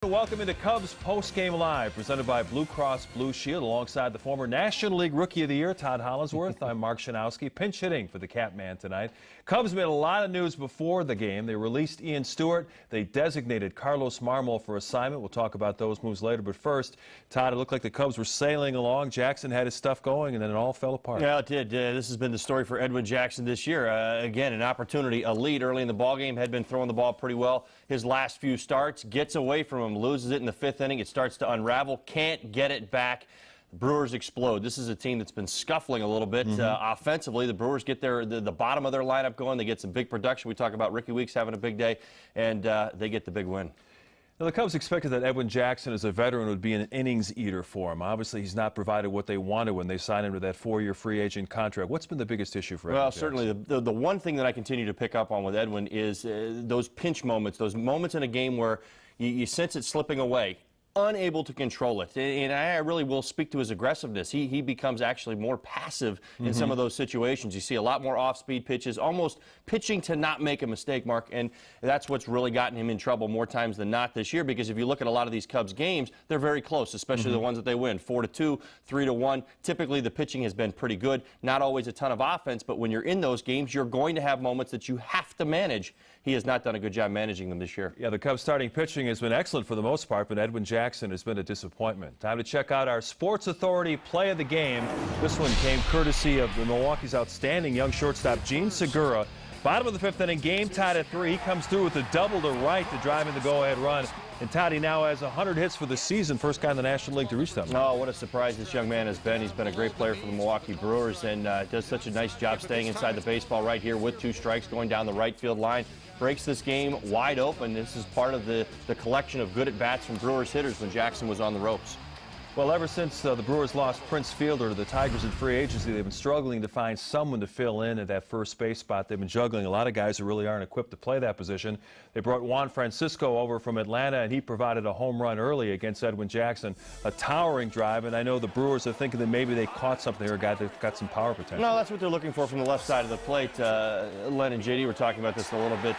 Welcome into Cubs Post-Game Live, presented by Blue Cross Blue Shield, alongside the former National League Rookie of the Year, Todd Hollinsworth. I'm Mark Shanowski, pinch hitting for the Catman tonight. Cubs made a lot of news before the game. They released Ian Stewart. They designated Carlos Marmol for assignment. We'll talk about those moves later. But first, Todd, it looked like the Cubs were sailing along. Jackson had his stuff going, and then it all fell apart. Yeah, it did. This has been the story for Edwin Jackson this year. Again, an opportunity, a lead early in the ballgame, had been throwing the ball pretty well. His last few starts, gets away from him, loses it in the fifth inning. It starts to unravel, can't get it back. The Brewers explode. This is a team that's been scuffling a little bit offensively. The Brewers get the bottom of their lineup going. They get some big production. We talk about Ricky Weeks having a big day, and they get the big win. Now, the Cubs expected that Edwin Jackson, as a veteran, would be an innings eater for him. Obviously, he's not provided what they wanted when they signed him to that 4-year free agent contract. What's been the biggest issue for Edwin Jackson? Well, certainly the one thing that I continue to pick up on with Edwin is those pinch moments, those moments in a game where you sense it slipping away, unable to control it. And I really will speak to his aggressiveness. He becomes actually more passive in some of those situations. You see a lot more off-speed pitches, almost pitching to not make a mistake, Mark, and that's what's really gotten him in trouble more times than not this year, because if you look at a lot of these Cubs games, they're very close, especially the ones that they win, 4-2, 3-1. Typically, the pitching has been pretty good. Not always a ton of offense, but when you're in those games, you're going to have moments that you have to manage. He has not done a good job managing them this year. Yeah, the Cubs starting pitching has been excellent for the most part, but Edwin Jackson has been a disappointment. Time to check out our Sports Authority play of the game. This one came courtesy of the Milwaukee's outstanding young shortstop, Gene Segura. Bottom of the fifth inning, game tied at 3. He comes through with a double to right to drive in the go-ahead run. And Todd, he now has 100 hits for the season, first guy in the National League to reach that. Oh, what a surprise this young man has been. He's been a great player for the Milwaukee Brewers and does such a nice job staying inside the baseball right here with 2 strikes going down the right field line. Breaks this game wide open. This is part of the collection of good at-bats from Brewers hitters when Jackson was on the ropes. Well, ever since the Brewers lost Prince Fielder to the Tigers in free agency, they've been struggling to find someone to fill in at that first base spot. They've been juggling a lot of guys who really aren't equipped to play that position. They brought Juan Francisco over from Atlanta, and he provided a home run early against Edwin Jackson. A towering drive, and I know the Brewers are thinking that maybe they caught something here, a guy that's got some power potential. No, that's what they're looking for from the left side of the plate. Len and JD were talking about this a little bit.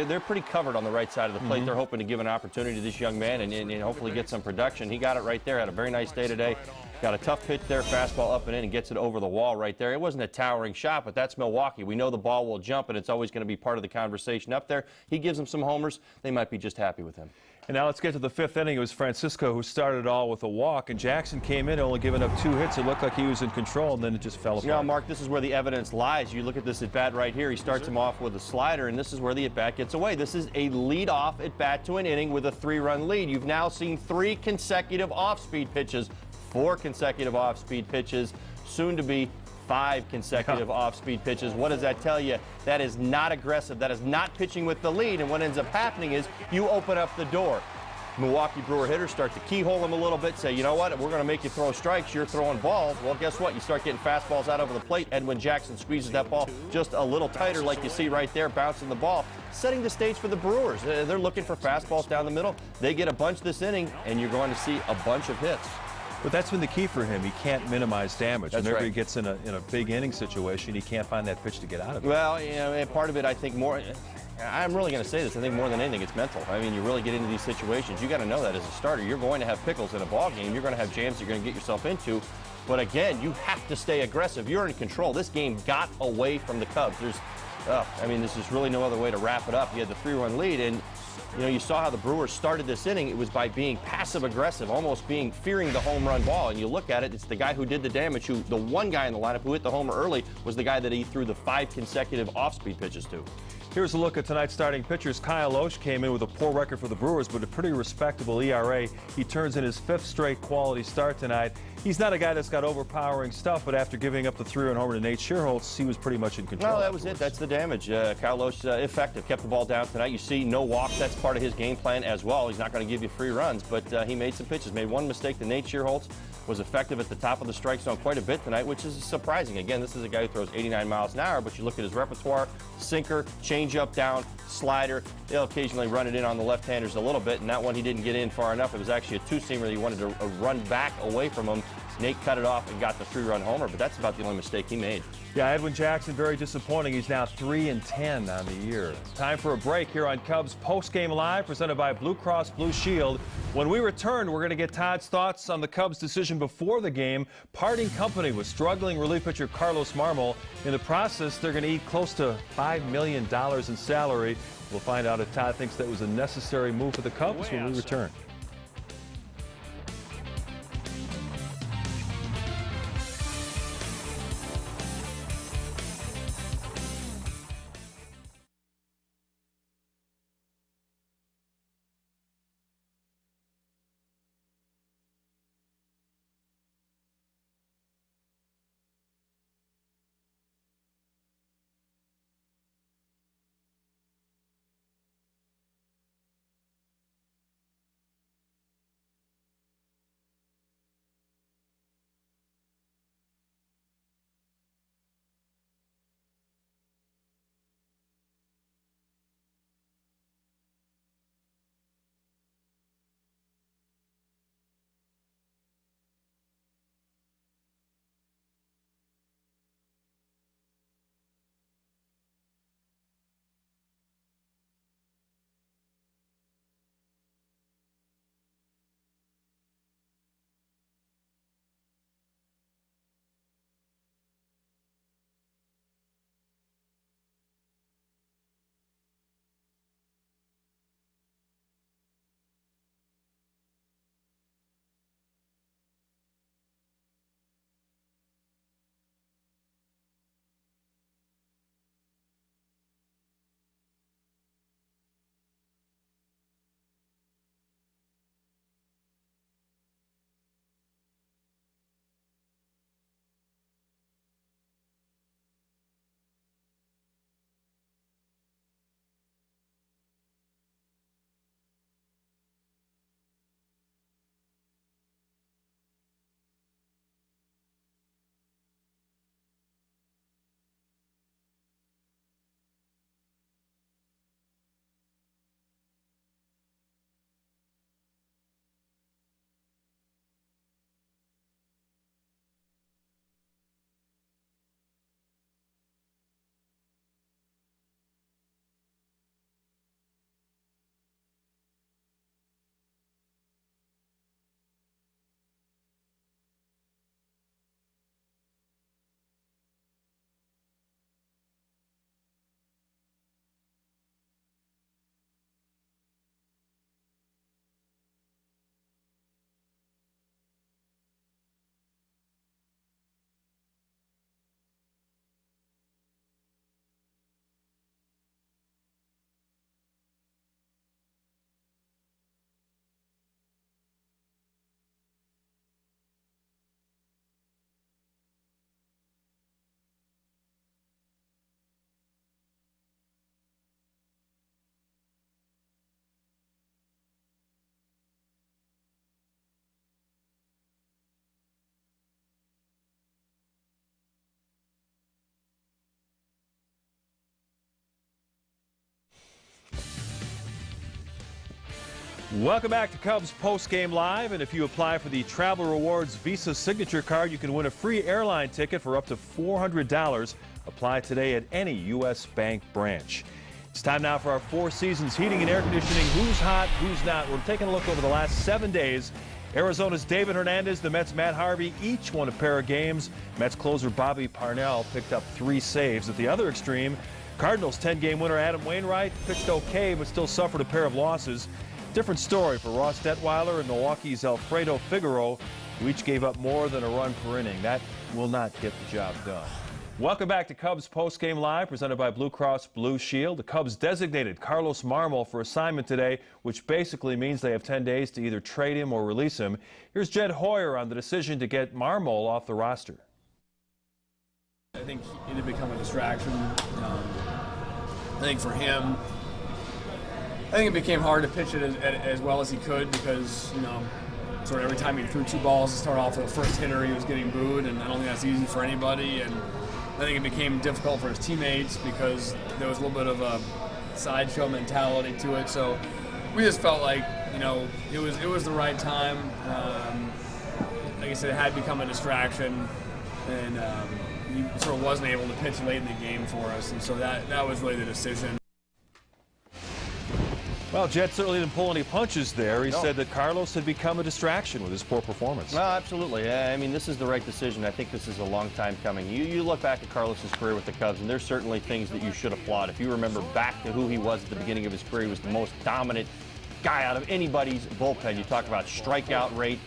They're pretty covered on the right side of the plate. They're hoping to give an opportunity to this young man and hopefully get some production. He got it right there. Had a very nice day today. Got a tough pitch there, fastball up and in, and gets it over the wall right there. It wasn't a towering shot, but that's Milwaukee. We know the ball will jump, and it's always going to be part of the conversation up there. He gives them some homers. They might be just happy with him. And now let's get to the fifth inning. It was Francisco who started it all with a walk, and Jackson came in only giving up 2 hits. It looked like he was in control, and then it just fell apart. You know, Mark, this is where the evidence lies. You look at this at-bat right here. He starts him off with a slider, and this is where the at-bat gets away. This is a lead-off at-bat to an inning with a 3-run lead. You've now seen 3 consecutive off-speed pitches, 4 consecutive off-speed pitches, soon to be 5 consecutive off-speed pitches. What does that tell you? That is not aggressive. That is not pitching with the lead. And what ends up happening is you open up the door. Milwaukee Brewer hitters start to keyhole him a little bit, say, you know what, we're going to make you throw strikes, you're throwing balls. Well, guess what? You start getting fastballs out over the plate. Edwin Jackson squeezes that ball just a little tighter, like you see right there, bouncing the ball, setting the stage for the Brewers. They're looking for fastballs down the middle. They get a bunch this inning, and you're going to see a bunch of hits. But that's been the key for him. He can't minimize damage. That's Whenever right. he gets in a big inning situation, he can't find that pitch to get out of it. Well, you know, and part of it, I think more, I'm really going to say this, I think more than anything, it's mental. I mean, you really get into these situations. You got to know that as a starter. You're going to have pickles in a ball game. You're going to have jams you're going to get yourself into. But again, you have to stay aggressive. You're in control. This game got away from the Cubs. I mean, there's just really no other way to wrap it up. You had the 3-run lead, and you know, you saw how the Brewers started this inning. It was by being passive-aggressive, almost fearing the home run ball. And you look at it, it's the guy who did the damage, the one guy in the lineup who hit the homer early was the guy that he threw the 5 consecutive off-speed pitches to. Here's a look at tonight's starting pitchers. Kyle Lohse came in with a poor record for the Brewers, but a pretty respectable ERA. He turns in his 5th straight quality start tonight. He's not a guy that's got overpowering stuff, but after giving up the 3-run homer to Nate Schierholtz, he was pretty much in control. No, that was it. That's the damage. Kyle Lohse, effective. Kept the ball down tonight. You see no walks. That's part of his game plan as well. He's not going to give you free runs, but he made some pitches. Made one mistake to Nate Schierholtz. Was effective at the top of the strike zone quite a bit tonight, which is surprising. Again, this is a guy who throws 89 miles an hour, but you look at his repertoire, sinker, change. change-up down, slider. They'll occasionally run it in on the left-handers a little bit, and that one he didn't get in far enough. It was actually a two-seamer that he wanted to run back away from him. Nate cut it off and got the 3-run homer, but that's about the only mistake he made. Yeah, Edwin Jackson, very disappointing. He's now 3-10 on the year. Time for a break here on Cubs Post-Game Live, presented by Blue Cross Blue Shield. When we return, we're going to get Todd's thoughts on the Cubs' decision before the game. Parting company with struggling relief pitcher Carlos Marmol. In the process, they're going to eat close to $5 million in salary. We'll find out if Todd thinks that was a necessary move for the Cubs when we return. Welcome back to Cubs Post-Game Live, and if you apply for the Travel Rewards Visa Signature Card, you can win a free airline ticket for up to $400. Apply today at any U.S. Bank branch. It's time now for our Four Seasons Heating and Air Conditioning. Who's hot, who's not? We're taking a look over the last 7 days. Arizona's David Hernandez, the Mets' Matt Harvey each won a pair of games. Mets closer Bobby Parnell picked up 3 saves. At the other extreme, Cardinals' 10-game winner Adam Wainwright pitched okay but still suffered a pair of losses. Different story for Ross Detweiler and Milwaukee's Alfredo Figueroa, who each gave up more than a run per inning. That will not get the job done. Welcome back to Cubs Post-Game Live, presented by Blue Cross Blue Shield. The Cubs designated Carlos Marmol for assignment today, which basically means they have 10 days to either trade him or release him. Here's Jed Hoyer on the decision to get Marmol off the roster. I think it had become a distraction. I think for him, I think it became hard to pitch it as well as he could because, you know, sort of every time he threw 2 balls to start off with the first hitter, he was getting booed, and I don't think that's easy for anybody. And I think it became difficult for his teammates because there was a little bit of a sideshow mentality to it. So we just felt like, you know, it was the right time. Like I said, it had become a distraction, and he sort of wasn't able to pitch late in the game for us, and so that was really the decision. Well, Jed certainly didn't pull any punches there. He No. said that Carlos had become a distraction with his poor performance. Well, absolutely. I mean, this is the right decision. I think this is a long time coming. You look back at Carlos's career with the Cubs, and there's certainly things that you should applaud. If you remember back to who he was at the beginning of his career, he was the most dominant guy out of anybody's bullpen. You talk about strikeout rate,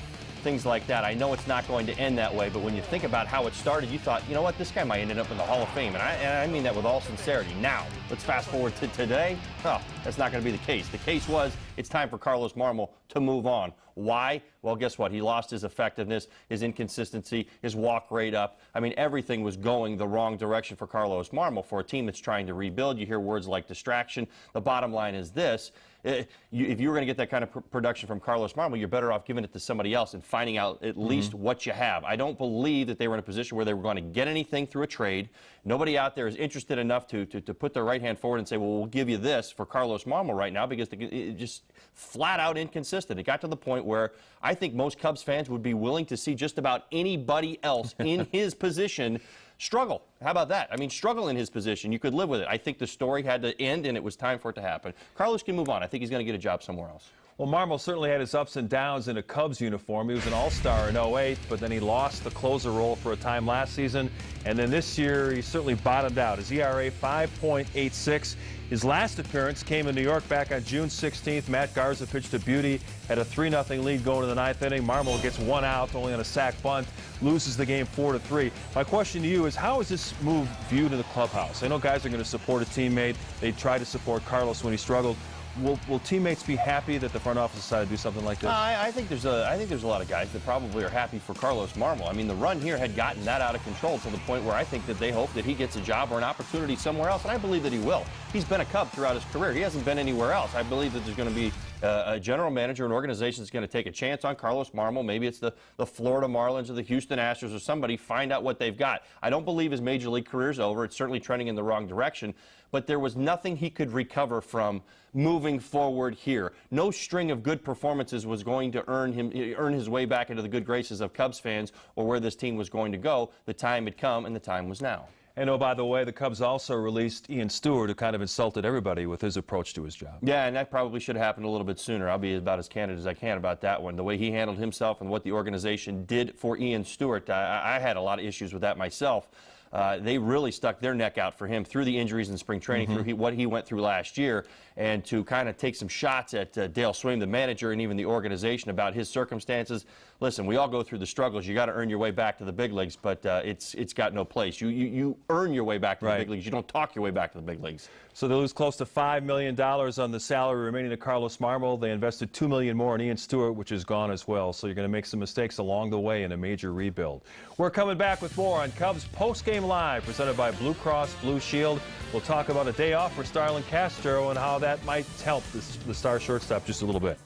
things like that. I know it's not going to end that way, but when you think about how it started, you thought, you know what, this guy might end up in the Hall of Fame, and I mean that with all sincerity. Now, let's fast forward to today. Oh, that's not going to be the case. The case was it's time for Carlos Marmol to move on. Why? Well, guess what? He lost his effectiveness, his inconsistency, his walk rate up. I mean, everything was going the wrong direction for Carlos Marmol. For a team that's trying to rebuild, you hear words like distraction. The bottom line is this. If you were going to get that kind of production from Carlos Marmol, you're better off giving it to somebody else and finding out at least what you have. I don't believe that they were in a position where they were going to get anything through a trade. Nobody out there is interested enough to put their right hand forward and say, well, we'll give you this for Carlos Marmol right now, because it just flat out inconsistent. It got to the point where I think most Cubs fans would be willing to see just about anybody else in his position struggle. How about that? I mean, struggle in his position. You could live with it. I think the story had to end, and it was time for it to happen. Carlos can move on. I think he's going to get a job somewhere else. Well, Marmol certainly had his ups and downs in a Cubs uniform. He was an all-star in 08, but then he lost the closer role for a time last season. And then this year, he certainly bottomed out. His ERA, 5.86. His last appearance came in New York back on June 16th. Matt Garza pitched a beauty, had a 3-0 lead going to the ninth inning. Marmol gets one out, only on a sac bunt, loses the game 4-3. My question to you is, how is this move viewed in the clubhouse? I know guys are going to support a teammate. They tried to support Carlos when he struggled. Will teammates be happy that the front office decided to do something like this? I think there's a lot of guys that probably are happy for Carlos Marmol. I mean, the run here had gotten that out of control to the point where I think that they hope that he gets a job or an opportunity somewhere else, and I believe that he will. He's been a Cub throughout his career. He hasn't been anywhere else. I believe that there's going to be a general manager, an organization that's going to take a chance on Carlos Marmol. Maybe it's the Florida Marlins or the Houston Astros or somebody, find out what they've got. I don't believe his major league career is over. It's certainly trending in the wrong direction, but there was nothing he could recover from moving forward here. No string of good performances was going to earn his way back into the good graces of Cubs fans or where this team was going to go. The time had come, and the time was now. And oh, by the way, the Cubs also released Ian Stewart, who kind of insulted everybody with his approach to his job. Yeah, and that probably should have happened a little bit sooner. I'll be about as candid as I can about that one. The way he handled himself and what the organization did for Ian Stewart, I had a lot of issues with that myself. They really stuck their neck out for him through the injuries in spring training, through what he went through last year, and to kind of take some shots at Dale Swaim, the manager, and even the organization about his circumstances. Listen, we all go through the struggles. You got to earn your way back to the big leagues, but it's got no place. You earn your way back to the big leagues. You don't talk your way back to the big leagues. So they lose close to $5 million on the salary remaining to Carlos Marmol. They invested $2 million more in Ian Stewart, which is gone as well. So you're going to make some mistakes along the way in a major rebuild. We're coming back with more on Cubs Postgame Live, presented by Blue Cross Blue Shield. We'll talk about a day off for Starlin Castro and how that might help the star shortstop just a little bit.